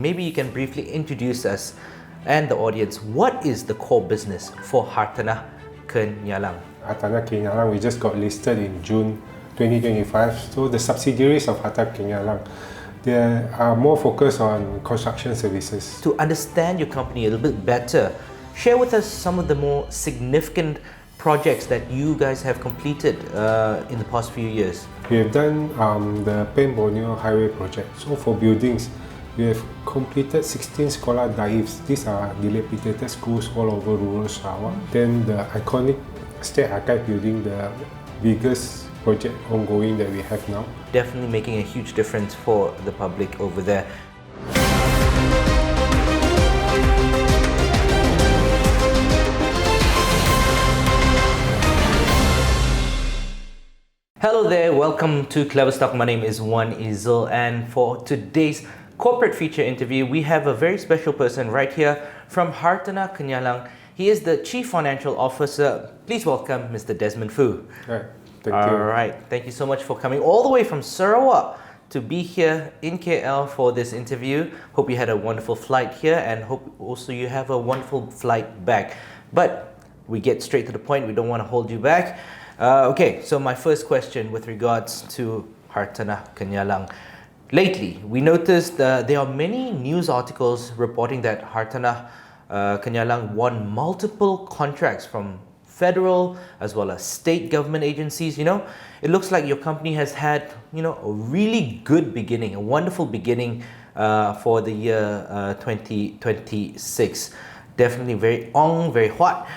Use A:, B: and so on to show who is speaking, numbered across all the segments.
A: Maybe you can briefly introduce us and the audience. What is the core business for Hartanah Kenyalang?
B: Hartanah Kenyalang, we just got listed in June 2025. So the subsidiaries of Hartanah Kenyalang, they are more focused on construction services.
A: To understand your company a little bit better, share with us some of the more significant projects that you guys have completed in the past few years.
B: We have done the Borneo Highway project. So for buildings, we have completed 16 Sekolah Daifs. These are dilapidated schools all over rural Sarawak. Then the iconic State Archive building, the biggest project ongoing that we have now.
A: Definitely making a huge difference for the public over there. Hello there, welcome to Kleverstock. My name is Wan Izzul, and for today's corporate feature interview, we have a very special person right here from Hartanah Kenyalang. He is the Chief Financial Officer. Please welcome Mr. Desmond Foo.
B: Right. Thank you.
A: All right, thank you so much for coming all the way from Sarawak to be here in KL for this interview. Hope you had a wonderful flight here and hope also you have a wonderful flight back. But we get straight to the point, we don't want to hold you back. Okay, so my first question with regards to Hartanah Kenyalang. Lately, we noticed there are many news articles reporting that Hartanah Kenyalang won multiple contracts from federal as well as state government agencies. You know, it looks like your company has had, a really good beginning, a wonderful beginning for the year 2026. Definitely very hot.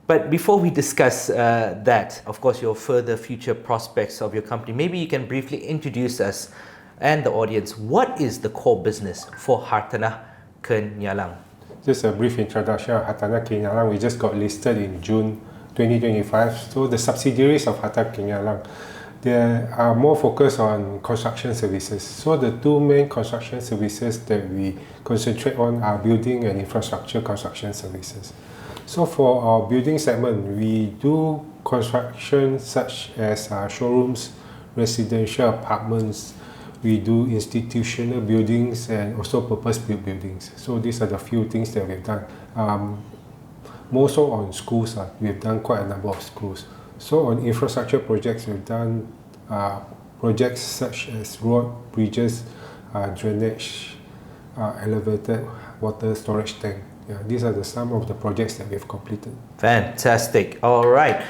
A: But before we discuss that, of course, your further future prospects of your company, maybe you can briefly introduce us and the audience. What is the core business for Hartanah Kenyalang?
B: Just a brief introduction of Hartanah Kenyalang. We just got listed in June 2025. So the subsidiaries of Hartanah Kenyalang, they are more focused on construction services. So the two main construction services that we concentrate on are building and infrastructure construction services. So for our building segment, we do construction such as showrooms, residential apartments, we do institutional buildings and also purpose-built buildings. So these are the few things that we've done. More so on schools, we've done quite a number of schools. So on infrastructure projects, we've done projects such as road, bridges, drainage, elevated water storage tank. Yeah, these are some of the projects that we've completed.
A: Fantastic. All right.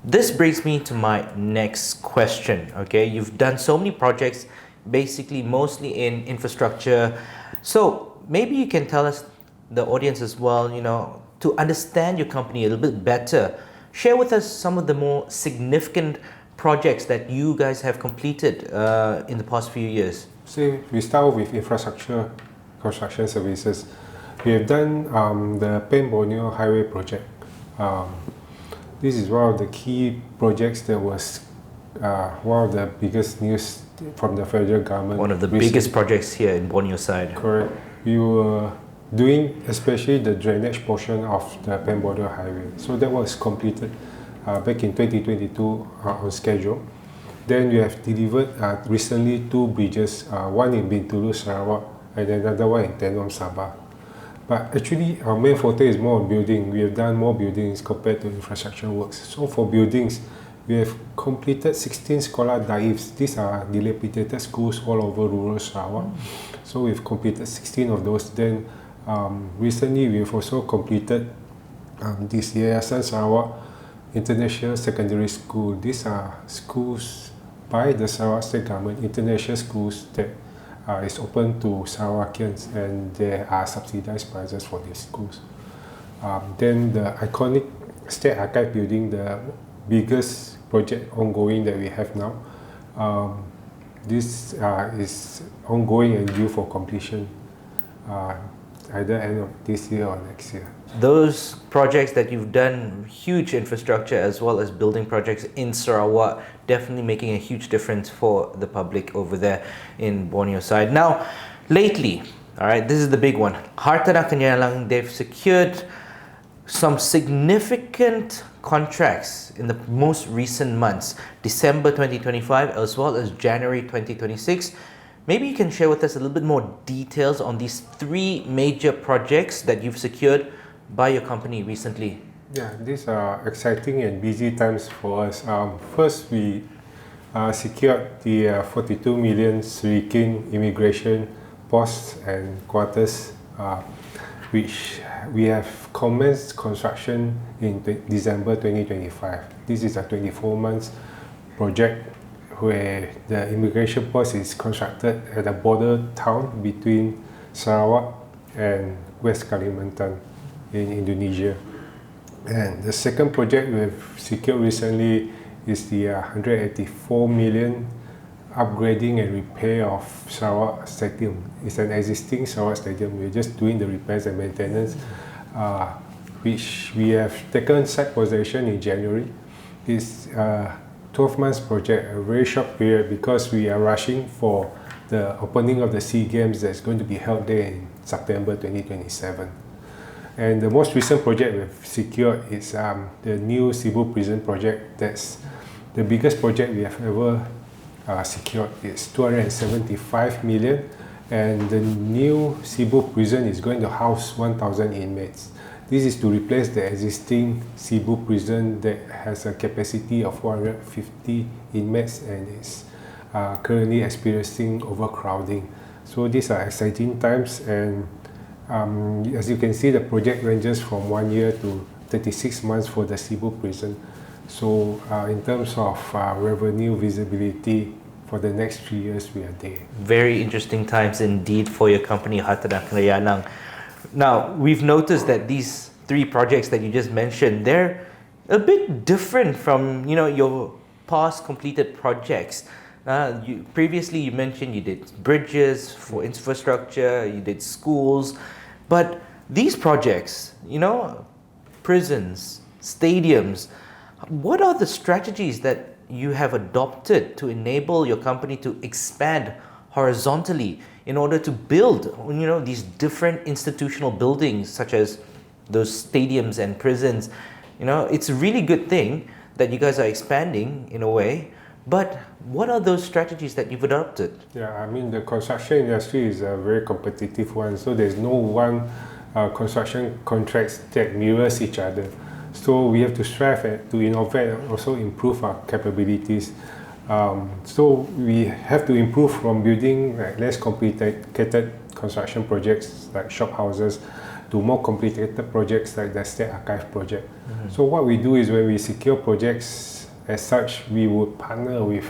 A: This brings me to my next question. Okay, you've done so many projects, basically mostly in infrastructure. So maybe you can tell us, the audience as well, to understand your company a little bit better, share with us some of the more significant projects that you guys have completed in the past few years.
B: So we start with infrastructure construction services. We have done the Borneo Highway project. This is one of the key projects that was one of the biggest news from the federal government.
A: One of the biggest projects here in Borneo side.
B: Correct. We were doing especially the drainage portion of the Borneo Highway. So that was completed back in 2022 on schedule. Then we have delivered recently two bridges, one in Bintulu, Sarawak, and another one in Tenom, Sabah. But actually, our main focus is more on building. We have done more buildings compared to infrastructure works. So for buildings, we have completed 16 Sekolah Daifs. These are dilapidated schools all over rural Sarawak. So we've completed 16 of those. Then recently, we've also completed this Yayasan Sarawak International Secondary School. These are schools by the Sarawak State Government, international schools that is open to Sarawakians, and there are subsidized prices for these schools. Then the iconic State Archive building, the biggest project ongoing that we have now. This is ongoing and due for completion either end of this year or next year.
A: Those projects that you've done, huge infrastructure as well as building projects in Sarawak, definitely making a huge difference for the public over there in Borneo side. Now, lately, all right, this is the big one. Hartanah Kenyalang, they've secured some significant contracts in the most recent months, December 2025 as well as January 2026. Maybe you can share with us a little bit more details on these three major projects that you've secured by your company recently.
B: Yeah, these are exciting and busy times for us. First, we secured the 42 million Sri King immigration posts and quarters, which we have commenced construction in December 2025. This is a 24 months project where the immigration post is constructed at a border town between Sarawak and West Kalimantan in Indonesia. And the second project we've secured recently is the 184 million upgrading and repair of Sarawak Stadium. It's an existing Sarawak Stadium. We're just doing the repairs and maintenance, which we have taken site possession in January. It's a 12 months project, a very short period, because we are rushing for the opening of the SEA Games that's going to be held there in September 2027. And the most recent project we've secured is the new Cebu Prison project. That's the biggest project we have ever secured. It's 275 million, and the new Cebu Prison is going to house 1,000 inmates. This is to replace the existing Cebu Prison that has a capacity of 450 inmates and is currently experiencing overcrowding. So these are exciting times, and as you can see, the project ranges from 1 year to 36 months for the Cebu Prison. So in terms of revenue visibility for the next 3 years, we are there.
A: Very interesting times indeed for your company, Hartanah Kenyalang. Now, we've noticed that these three projects that you just mentioned, they're a bit different from, your past completed projects. Previously, you mentioned you did bridges for infrastructure, you did schools, but these projects, prisons, stadiums, what are the strategies that you have adopted to enable your company to expand horizontally in order to build, these different institutional buildings such as those stadiums and prisons? It's a really good thing that you guys are expanding in a way, but what are those strategies that you've adopted?
B: Yeah, I mean, the construction industry is a very competitive one, so there's no one construction contracts that mirrors each other. So we have to strive to innovate and also improve our capabilities. So we have to improve from building less complicated construction projects like shop houses to more complicated projects like the State Archive project. Mm-hmm. So what we do is when we secure projects as such, we would partner with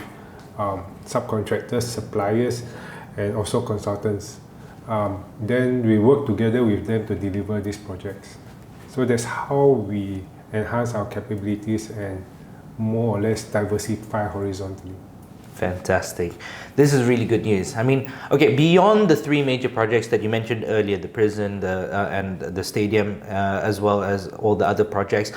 B: subcontractors, suppliers, and also consultants. Then we work together with them to deliver these projects. So that's how we enhance our capabilities and more or less diversify horizontally.
A: Fantastic. This is really good news. I mean, okay, beyond the three major projects that you mentioned earlier, the prison, and the stadium, as well as all the other projects,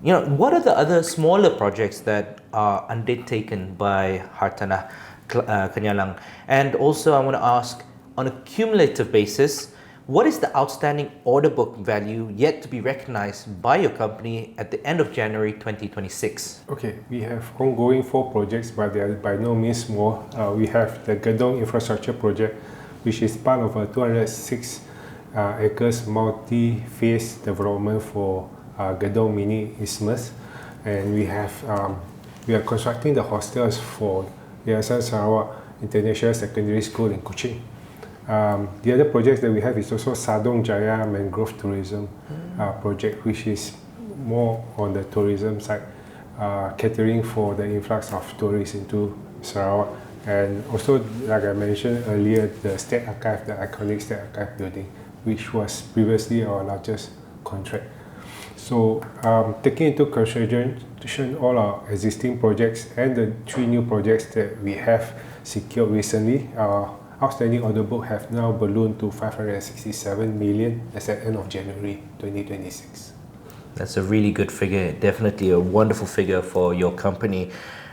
A: what are the other smaller projects that are undertaken by Hartanah Kenyalang? And also I want to ask, on a cumulative basis, what is the outstanding order book value yet to be recognized by your company at the end of January 2026?
B: Okay, we have ongoing 4 projects, but they are by no means small. We have the Gedong Infrastructure Project, which is part of a 206 acres multi-phase development for Gedong Mini Isthmus. And we are constructing the hostels for Yayasan Sarawak International Secondary School in Kuching. The other projects that we have is also Sadong Jaya Mangrove Tourism project, which is more on the tourism side, catering for the influx of tourists into Sarawak. And also, like I mentioned earlier, the State Archive, the iconic State Archive building, which was previously our largest contract. So, taking into consideration all our existing projects and the 3 new projects that we have secured recently, our outstanding order book have now ballooned to 567 million as at end of January 2026.
A: That's a really good figure, definitely a wonderful figure for your company.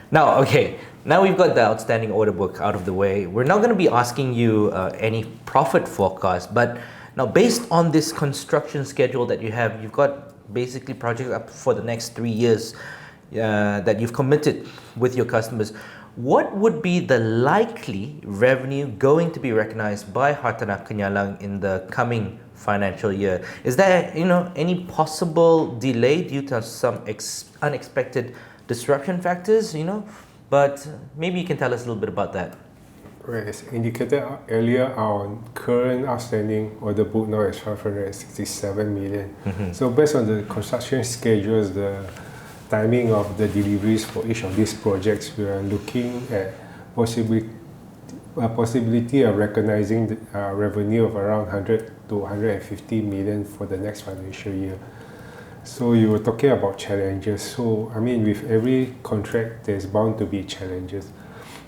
A: Now we've got the outstanding order book out of the way. We're not going to be asking you any profit forecast, but now based on this construction schedule that you have, you've got basically projects up for the next 3 years that you've committed with your customers. what would be the likely revenue going to be recognized by Hartanah Kenyalang in the coming financial year? Is there, any possible delay due to some unexpected disruption factors, But maybe you can tell us a little bit about that.
B: Right, as indicated earlier, our current outstanding order book now is 567 million. So based on the construction schedules, the timing of the deliveries for each of these projects, we are looking at possibility of recognizing the revenue of around 100 to 150 million for the next financial year. So you were talking about challenges. So with every contract, there's bound to be challenges.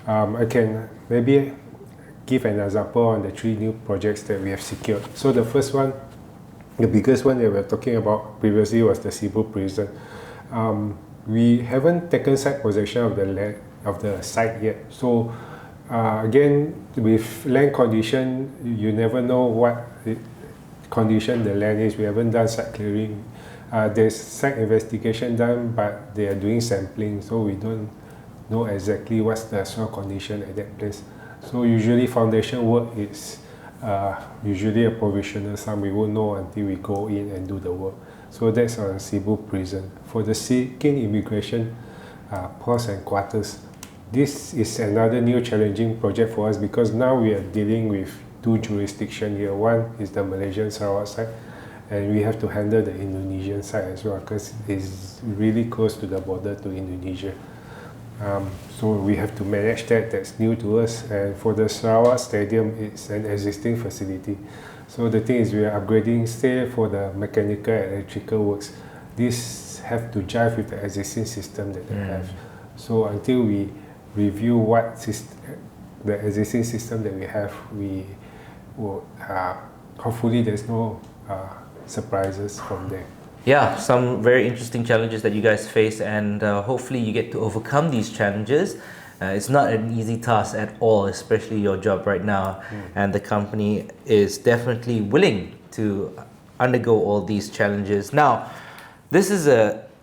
B: I can maybe give an example on the 3 new projects that we have secured. So the first one, the biggest one that we were talking about previously was the Cebu prison. We haven't taken site possession of the land of the site yet. So again, with land condition, you never know what condition the land is. We haven't done site clearing. There's site investigation done, but they are doing sampling, so we don't know exactly what's the soil condition at that place. So usually foundation work is usually a provisional sum. We won't know until we go in and do the work. So that's on Cebu prison. For the Sikkim immigration posts and quarters, this is another new challenging project for us because now we are dealing with 2 jurisdictions here. One is the Malaysian Sarawak side, and we have to handle the Indonesian side as well because it's really close to the border to Indonesia. So we have to manage that. That's new to us. And for the Sarawak Stadium, it's an existing facility. So the thing is, we are upgrading still for the mechanical and electrical works. These have to jive with the existing system that they have. So until we review the existing system that we have, we will hopefully there's no surprises from there.
A: Yeah, some very interesting challenges that you guys face, and hopefully you get to overcome these challenges. It's not an easy task at all, especially your job right now, and the company is definitely willing to undergo all these challenges. Now, this is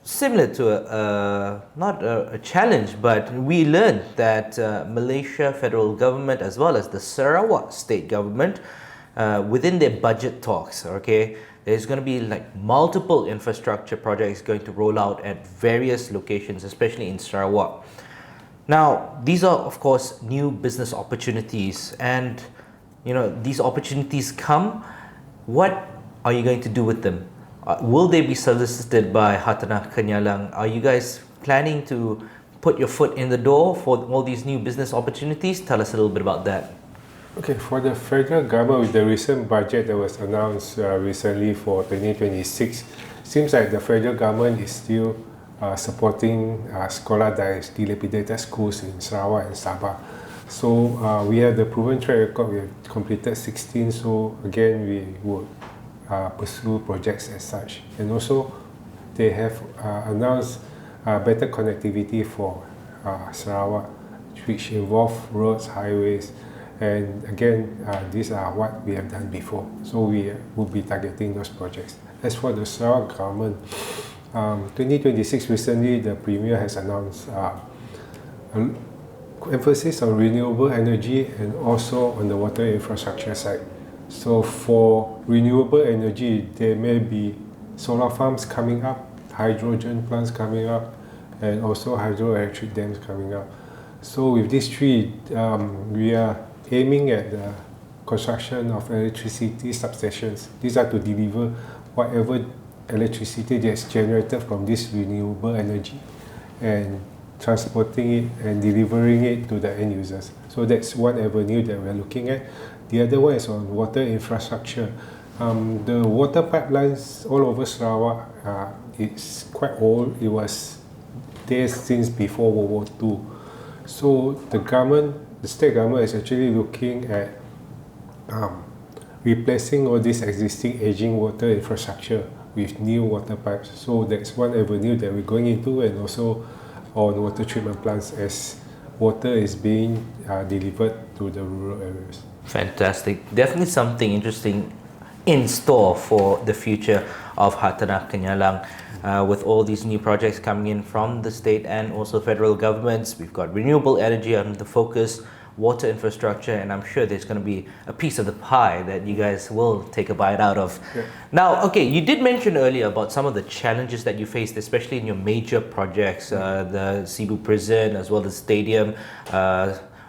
A: similar to not a challenge, but we learned that Malaysia federal government as well as the Sarawak state government within their budget talks, there's going to be multiple infrastructure projects going to roll out at various locations, especially in Sarawak. Now, these are of course new business opportunities, and these opportunities come. What are you going to do with them? Will they be solicited by Hartanah Kenyalang? Are you guys planning to put your foot in the door for all these new business opportunities? Tell us a little bit about that.
B: Okay, for the federal government, with the recent budget that was announced recently for 2026, seems like the federal government is still supporting sekolah dilapidated schools in Sarawak and Sabah. So we have the proven track record. We have completed 16. So again, we would pursue projects as such. And also, they have announced better connectivity for Sarawak, which involve roads, highways. And again, these are what we have done before. So we will be targeting those projects. As for the Sarawak government, 2026 recently the Premier has announced emphasis on renewable energy and also on the water infrastructure side. So for renewable energy, there may be solar farms coming up, hydrogen plants coming up, and also hydroelectric dams coming up. So with these 3, we are aiming at the construction of electricity substations. These are to deliver whatever electricity that's generated from this renewable energy and transporting it and delivering it to the end users. So that's one avenue that we're looking at. The other one is on water infrastructure. The water pipelines all over Sarawak, it's quite old. It was there since before World War II. So the state government is actually looking at replacing all this existing aging water infrastructure with new water pipes. So that's one avenue that we're going into, and also on water treatment plants as water is being delivered to the rural areas.
A: Fantastic. Definitely something interesting in store for the future. of Hartanah Kenyalang. With all these new projects coming in from the state and also federal governments, we've got renewable energy on the focus, water infrastructure, and I'm sure there's going to be a piece of the pie that you guys will take a bite out of.
B: Yeah.
A: Now, okay, you did mention earlier about some of the challenges that you faced, especially in your major projects, the Cebu prison as well as stadium,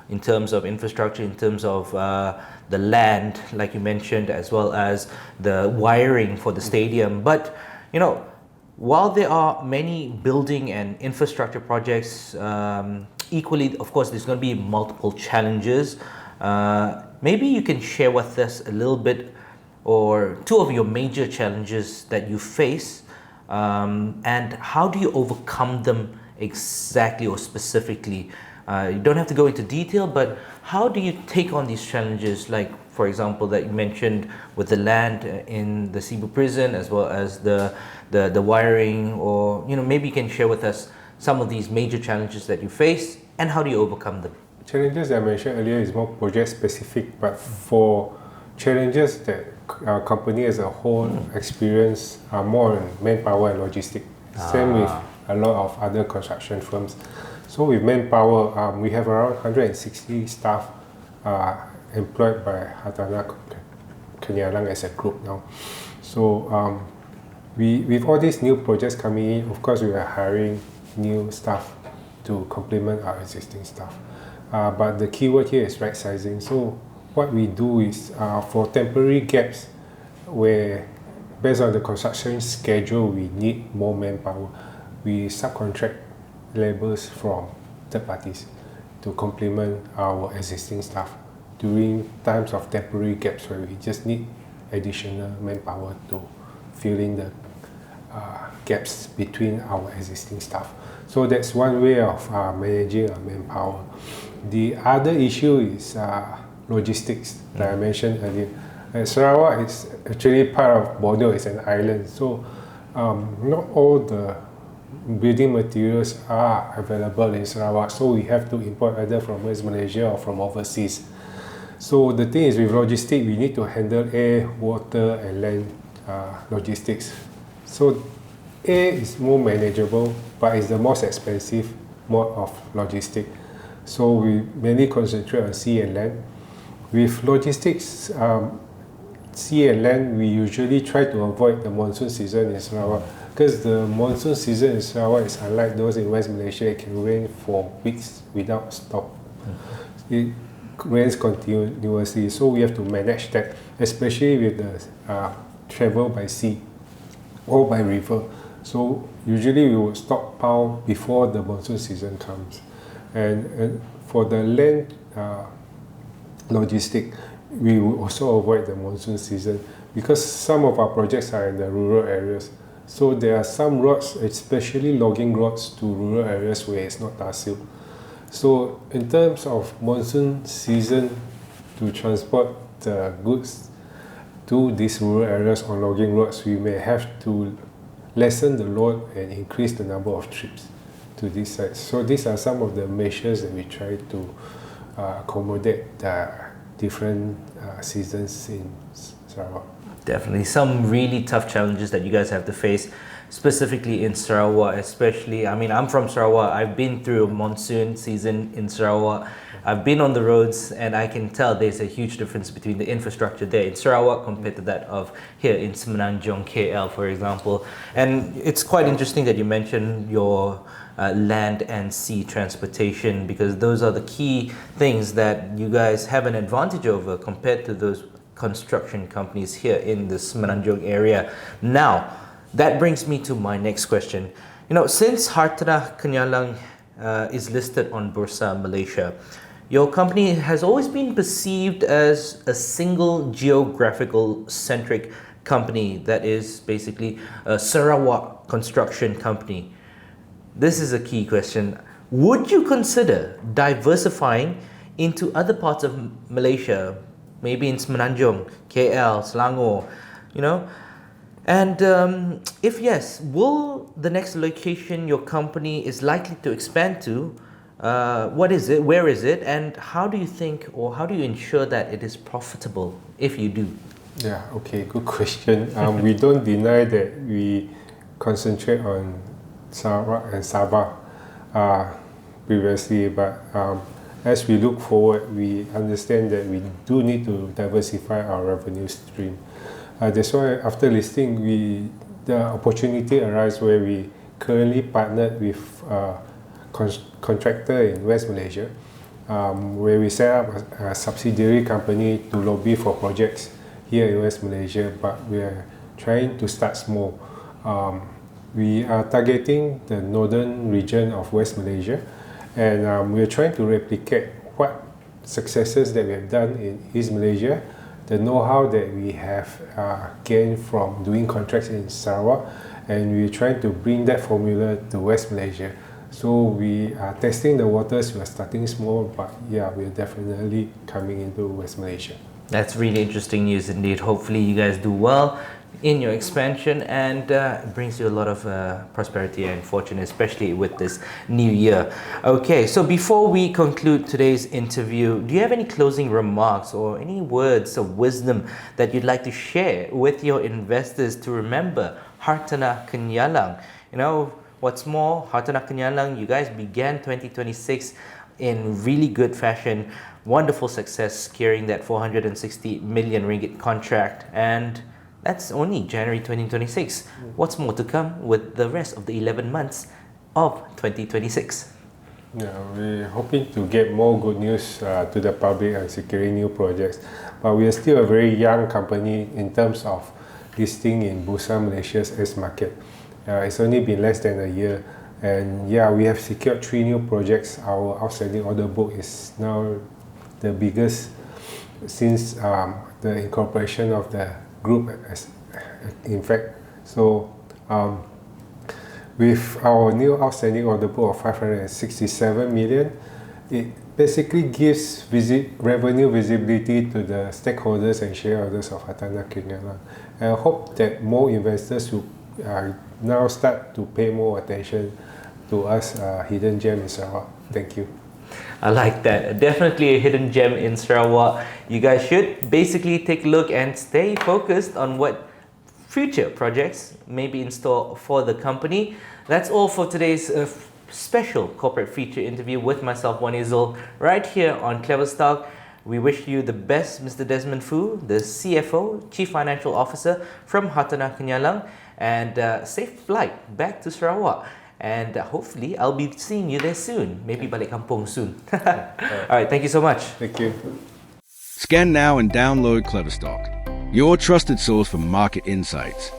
A: in terms of infrastructure, in terms of the land, like you mentioned, as well as the wiring for the stadium. But, you know, while there are many building and infrastructure projects, equally, of course, there's going to be multiple challenges. Maybe you can share with us a little bit or two of your major challenges that you face, and how do you overcome them exactly or specifically? You don't have to go into detail, but how do you take on these challenges, like, for example, that you mentioned with the land in the Cebu prison, as well as the wiring, or, you know, maybe you can share with us some of these major challenges that you face and how do you overcome them?
B: Challenges that I mentioned earlier is more project specific, but for challenges that our company as a whole experience are more on manpower and logistics. Same with a lot of other construction firms. So with manpower, we have around 160 staff employed by Hartanah Kenyalang as a group now. So with all these new projects coming in, of course we are hiring new staff to complement our existing staff. But the keyword here is right sizing. So what we do is for temporary gaps where based on the construction schedule we need more manpower, we subcontract labours from third parties to complement our existing staff during times of temporary gaps where we just need additional manpower to fill in the gaps between our existing staff. So that's one way of managing our manpower. The other issue is logistics, like I mentioned earlier. Sarawak is actually part of Borneo, it's an island, so not all the building materials are available in Sarawak, so we have to import either from West Malaysia or from overseas. So the thing is, with logistics, we need to handle air, water and land logistics. So air is more manageable, but it's the most expensive mode of logistics. So we mainly concentrate on sea and land. With logistics, sea and land, we usually try to avoid the monsoon season in Sarawak, because the monsoon season in Sarawak is unlike those in West Malaysia. It can rain for weeks without stop. It rains continuously, so we have to manage that, especially with the travel by sea or by river. So usually we would stockpile before the monsoon season comes. And for the land logistic, we will also avoid the monsoon season because some of our projects are in the rural areas. So there are some roads, especially logging roads to rural areas where it's not tar seal. So in terms of monsoon season, to transport the goods to these rural areas on logging roads, we may have to lessen the load and increase the number of trips to these sites. So these are some of the measures that we try to accommodate the different seasons in Sarawak.
A: Definitely some really tough challenges that you guys have to face, specifically in Sarawak, especially. I mean, I'm from Sarawak. I've been through a monsoon season in Sarawak. I've been on the roads and I can tell there's a huge difference between the infrastructure there in Sarawak compared to that of here in Semenanjung, KL, for example. And it's quite interesting that you mentioned your land and sea transportation, because those are the key things that you guys have an advantage over compared to those construction companies here in the Semenanjung area. Now, that brings me to my next question. You know, since Hartanah Kenyalang is listed on Bursa Malaysia, your company has always been perceived as a single geographical centric company that is basically a Sarawak construction company. This is a key question. Would you consider diversifying into other parts of Malaysia, maybe in Semenanjung, KL, Selangor, you know? And if yes, will the next location your company is likely to expand to, what is it, where is it, and how do you think, or how do you ensure that it is profitable if you do?
B: Yeah, okay, good question. We don't deny that we concentrate on Sarawak and Sabah previously, but as we look forward, we understand that we do need to diversify our revenue stream. That's why after listing, the opportunity arises where we currently partnered with a contractor in West Malaysia, where we set up a subsidiary company to lobby for projects here in West Malaysia, but we are trying to start small. We are targeting the northern region of West Malaysia, and we are trying to replicate what successes that we have done in East Malaysia, the know-how that we have gained from doing contracts in Sarawak, and we are trying to bring that formula to West Malaysia. So we are testing the waters, we are starting small, but yeah, we are definitely coming into West Malaysia.
A: That's really interesting news indeed. Hopefully you guys do well in your expansion, and it brings you a lot of prosperity and fortune, especially with this new year. Okay, so before we conclude today's interview, do you have any closing remarks or any words of wisdom that you'd like to share with your investors to remember Hartanah Kenyalang? You know, what's more, Hartanah Kenyalang, you guys began 2026 in really good fashion. Wonderful success, securing that 460 million ringgit contract, and that's only January 2026. What's more to come with the rest of the 11 months of 2026?
B: Yeah, we're hoping to get more good news to the public and securing new projects, but we are still a very young company in terms of listing in Bursa Malaysia's S market. It's only been less than a year, and yeah, we have secured 3 new projects. Our outstanding order book is now the biggest since the incorporation of the group, in fact. So with our new outstanding order book of 567 million, it basically gives revenue visibility to the stakeholders and shareholders of Hartanah Kenyalang. And I hope that more investors will now start to pay more attention to us, hidden gem in Sarawak. Thank you.
A: I like that. Definitely a hidden gem in Sarawak. You guys should basically take a look and stay focused on what future projects may be in store for the company. That's all for today's special corporate feature interview with myself, Wanizul, right here on Kleverstock. We wish you the best, Mr. Desmond Foo, the CFO, Chief Financial Officer from Hartanah Kenyalang, and safe flight back to Sarawak. And hopefully I'll be seeing you there soon. Maybe balik kampung soon. Alright, thank you so much.
B: Thank you.
C: Scan now and download Kleverstock, your trusted source for market insights.